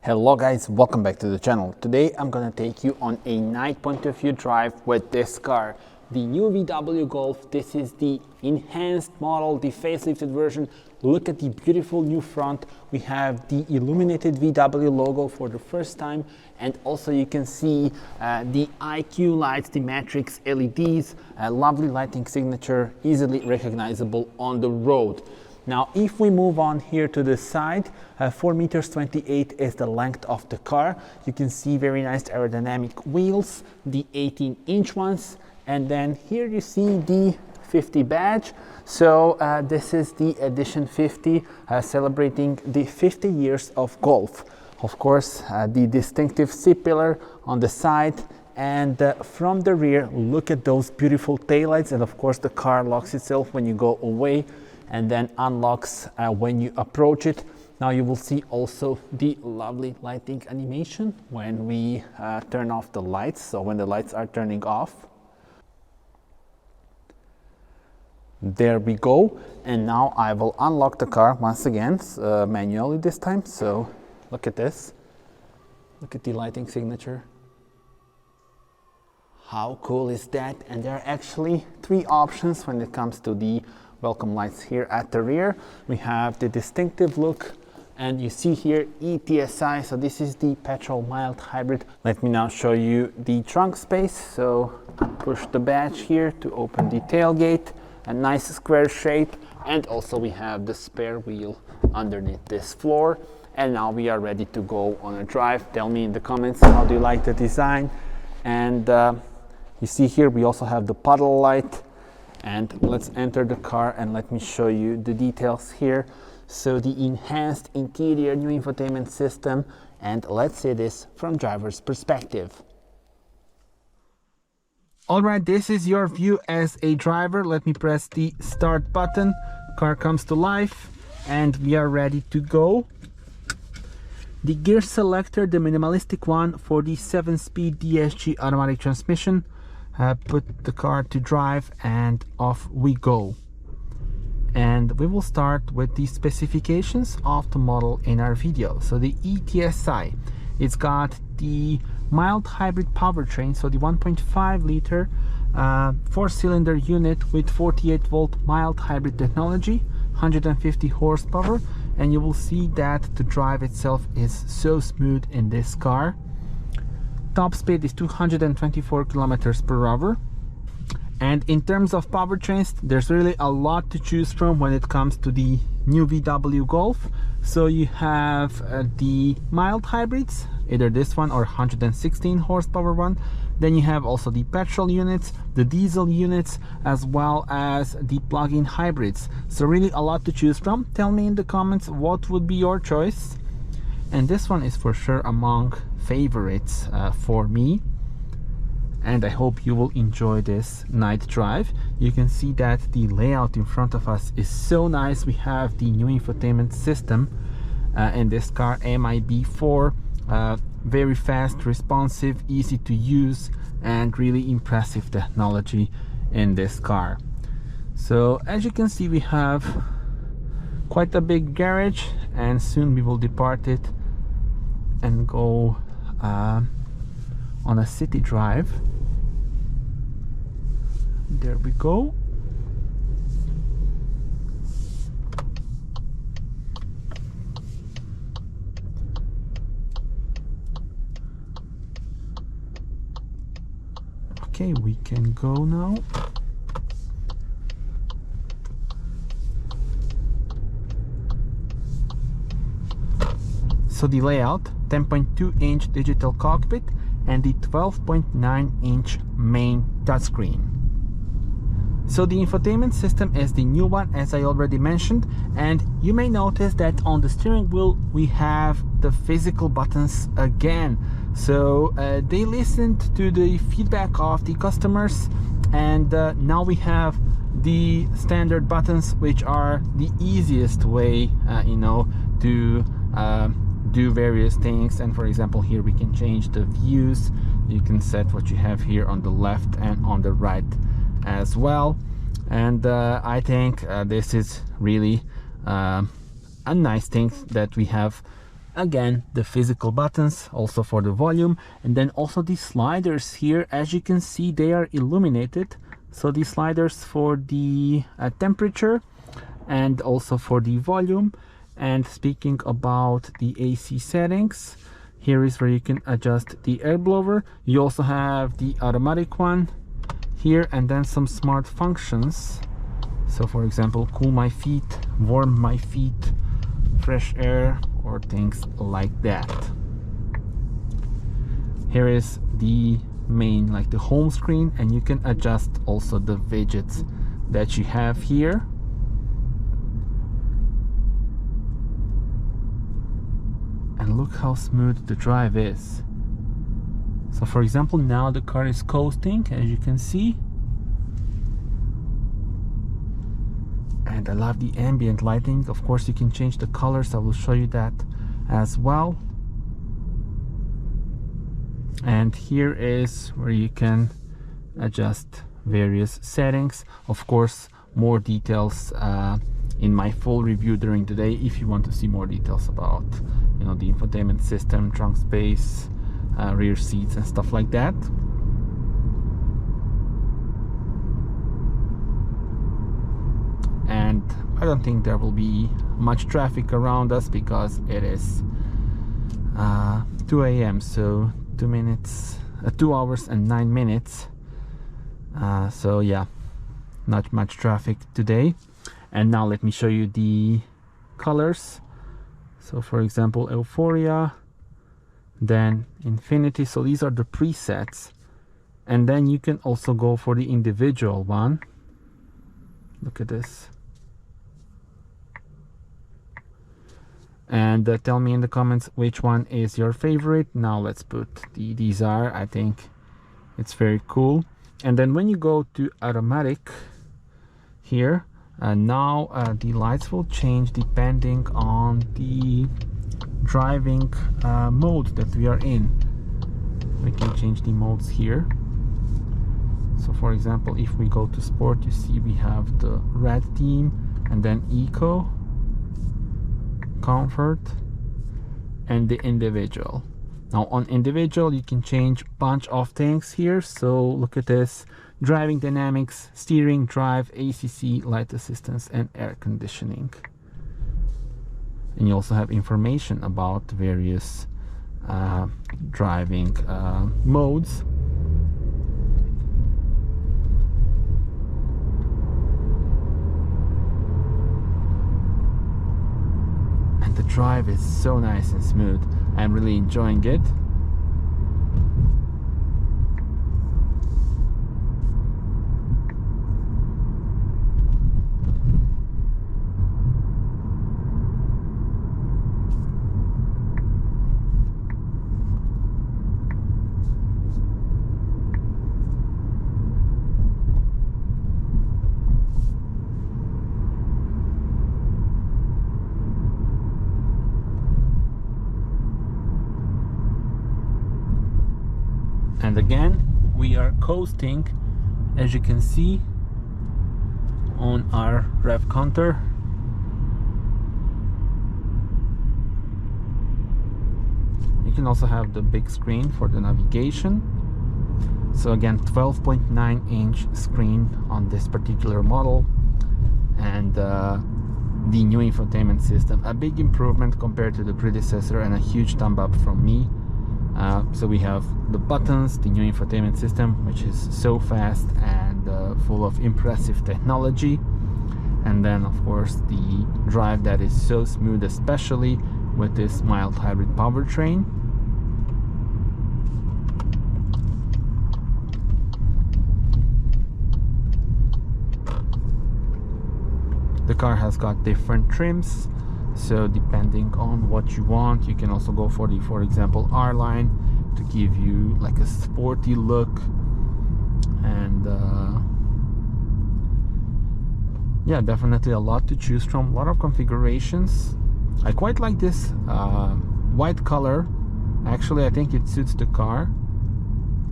Hello guys, welcome back to the channel. Today I'm gonna take you on a night point of view drive with this car, the new VW Golf. This is the enhanced model, the facelifted version. Look at the beautiful new front. We have the illuminated VW logo for the first time, and also you can see the IQ lights, the matrix LEDs, a lovely lighting signature, easily recognizable on the road. Now, if we move on here to the side, 4 meters 28 is the length of the car. You can see very nice aerodynamic wheels, the 18-inch ones, and then here you see the 50 badge. So this is the edition 50, celebrating the 50 years of Golf. Of course, the distinctive C-pillar on the side, and from the rear, look at those beautiful taillights, and of course the car locks itself when you go away and then unlocks when you approach it. Now you will see also the lovely lighting animation when we turn off the lights, so when the lights are turning off. There we go, and now I will unlock the car once again, manually this time. So look at this, look at the lighting signature. How cool is that? And there are actually 3 options when it comes to the welcome lights here at the rear. We have the distinctive look, and you see here eTSI, so this is the petrol mild hybrid. Let me now show you the trunk space. So push the badge here to open the tailgate, a nice square shape, and also we have the spare wheel underneath this floor. And now we are ready to go on a drive. Tell me in the comments, how do you like the design? And you see here we also have the puddle light. And let's enter the car and let me show you the details here. So the enhanced interior, new infotainment system, and let's see this from driver's perspective. All right, this is your view as a driver. Let me press the start button. Car comes to life and we are ready to go. The gear selector, the minimalistic one for the 7-speed DSG automatic transmission. Put the car to drive and off we go. And we will start with the specifications of the model in our video. So the eTSI, it's got the mild hybrid powertrain, so the 1.5 liter 4-cylinder unit with 48 volt mild hybrid technology, 150 horsepower, and you will see that the drive itself is so smooth in this car. Top speed is 224 kilometers per hour. And in terms of powertrains, there's really a lot to choose from when it comes to the new VW Golf. So you have the mild hybrids, either this one or 116 horsepower one. Then you have also the petrol units, the diesel units, as well as the plug-in hybrids. So really a lot to choose from. Tell me in the comments what would be your choice. And this one is for sure among favorites for me, and I hope you will enjoy this night drive. You can see that the layout in front of us is so nice. We have the new infotainment system in this car, MIB4, very fast, responsive, easy to use, and really impressive technology in this car. So as you can see, we have quite a big garage, and soon we will depart it and go on a city drive. There we go. Okay, we can go now. So the layout, 10.2-inch digital cockpit and the 12.9-inch main touchscreen. So the infotainment system is the new one, as I already mentioned, and you may notice that on the steering wheel we have the physical buttons again. So they listened to the feedback of the customers, and now we have the standard buttons, which are the easiest way to do various things. And for example, here we can change the views. You can set what you have here on the left and on the right as well. And I think this is really a nice thing that we have Again, the physical buttons also for the volume, and then also the sliders here. As you can see, they are illuminated. So the sliders for the temperature and also for the volume. And speaking about the AC settings, here is where you can adjust the air blower. You also have the automatic one here, and then some smart functions. So for example, cool my feet, warm my feet, fresh air, or things like that. Here is the main, like the home screen, and you can adjust also the widgets that you have here. And look how smooth the drive is. So for example, now the car is coasting, as you can see. And I love the ambient lighting. Of course, you can change the colors. I will show you that as well. And here is where you can adjust various settings. Of course, more details in my full review during the day if you want to see more details about, you know, the infotainment system, trunk space, rear seats and stuff like that. And I don't think there will be much traffic around us because it is 2 a.m. so 2 hours and 9 minutes. So yeah, not much traffic today. And now let me show you the colors. So for example, Euphoria, then Infinity. So these are the presets, and then you can also go for the individual one. Look at this. And tell me in the comments which one is your favorite. Now let's put these are, I think it's very cool. And then when you go to automatic here, now the lights will change depending on the driving mode that we are in. We can change the modes here. So for example, if we go to sport, you see we have the red theme, and then eco, comfort, and the individual. Now on individual you can change bunch of things here. So look at this: driving dynamics, steering, drive, ACC, light assistance, and air conditioning. And you also have information about various driving modes. And the drive is so nice and smooth. I'm really enjoying it. And again, we are coasting, as you can see on our rev counter. You can also have the big screen for the navigation. So again, 12.9-inch screen on this particular model, and the new infotainment system, a big improvement compared to the predecessor, and a huge thumb up from me. So we have the buttons, the new infotainment system, which is so fast and full of impressive technology, and then of course the drive that is so smooth, especially with this mild hybrid powertrain. The car has got different trims, so depending on what you want, you can also go for the, for example, R line to give you like a sporty look. And yeah, definitely a lot to choose from, a lot of configurations. I quite like this white color. Actually, I think it suits the car.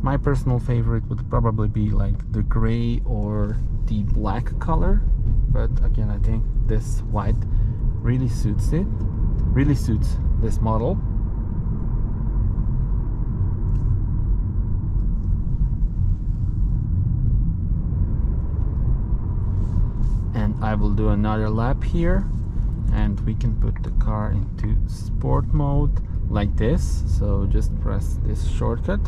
My personal favorite would probably be like the gray or the black color, but again, I think this white really suits it, really suits this model. And I will do another lap here, and we can put the car into sport mode like this. So just press this shortcut.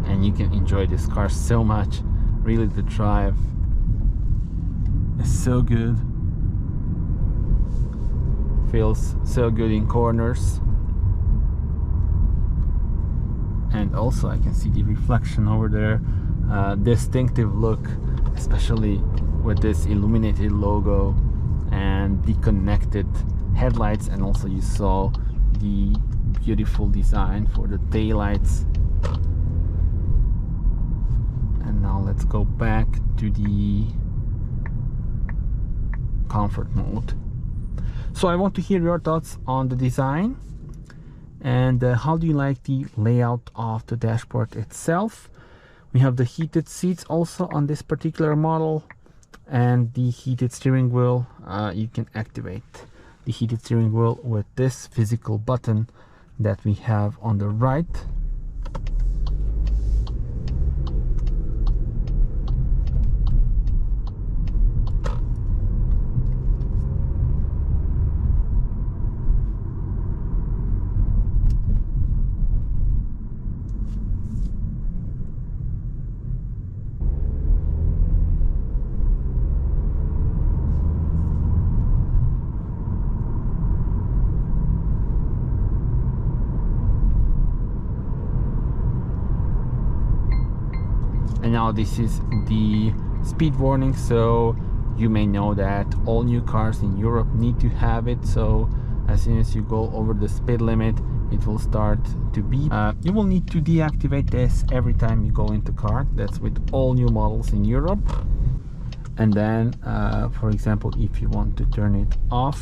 And you can enjoy this car so much. Really, the drive is so good. Feels so good in corners. And also I can see the reflection over there. Distinctive look, especially with this illuminated logo and the connected headlights, and also you saw the beautiful design for the taillights. And now let's go back to the comfort mode. So I want to hear your thoughts on the design, and how do you like the layout of the dashboard itself. We have the heated seats also on this particular model, and the heated steering wheel. You can activate the heated steering wheel with this physical button that we have on the right. And now this is the speed warning, so you may know that all new cars in Europe need to have it. So as soon as you go over the speed limit, it will start to beep. You will need to deactivate this every time you go into car. That's with all new models in Europe. And then for example, if you want to turn it off,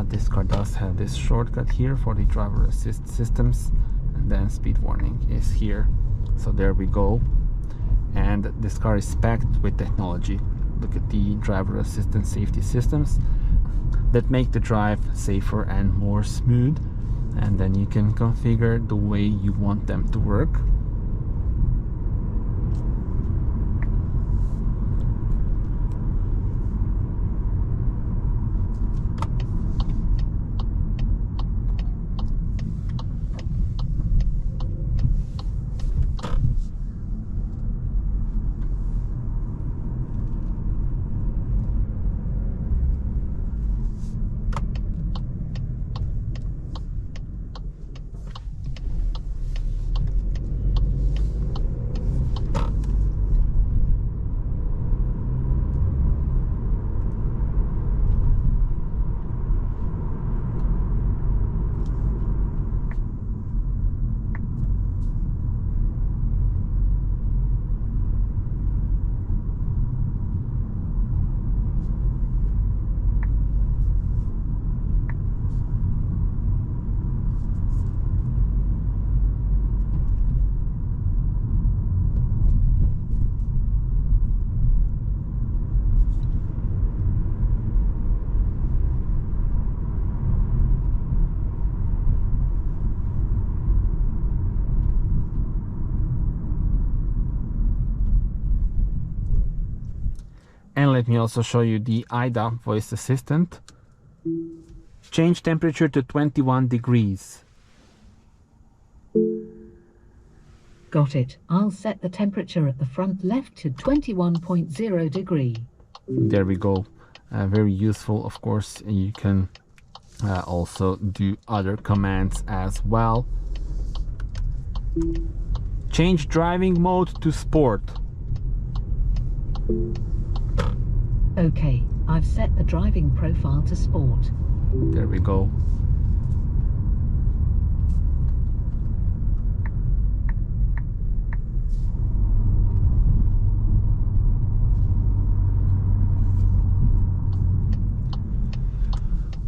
this car does have this shortcut here for the driver assist systems, and then speed warning is here. So there we go. And this car is packed with technology. Look at the driver assistance safety systems that make the drive safer and more smooth, and then you can configure the way you want them to work. And let me also show you the IDA voice assistant. Change temperature to 21 degrees. Got it. I'll set the temperature at the front left to 21.0 degree. There we go. Very useful, of course. You can also do other commands as well. Change driving mode to sport. Okay, I've set the driving profile to sport. There we go.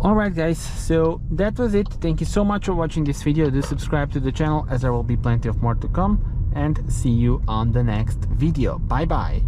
Alright guys, so that was it. Thank you so much for watching this video. Do subscribe to the channel, as there will be plenty of more to come, and see you on the next video. Bye bye.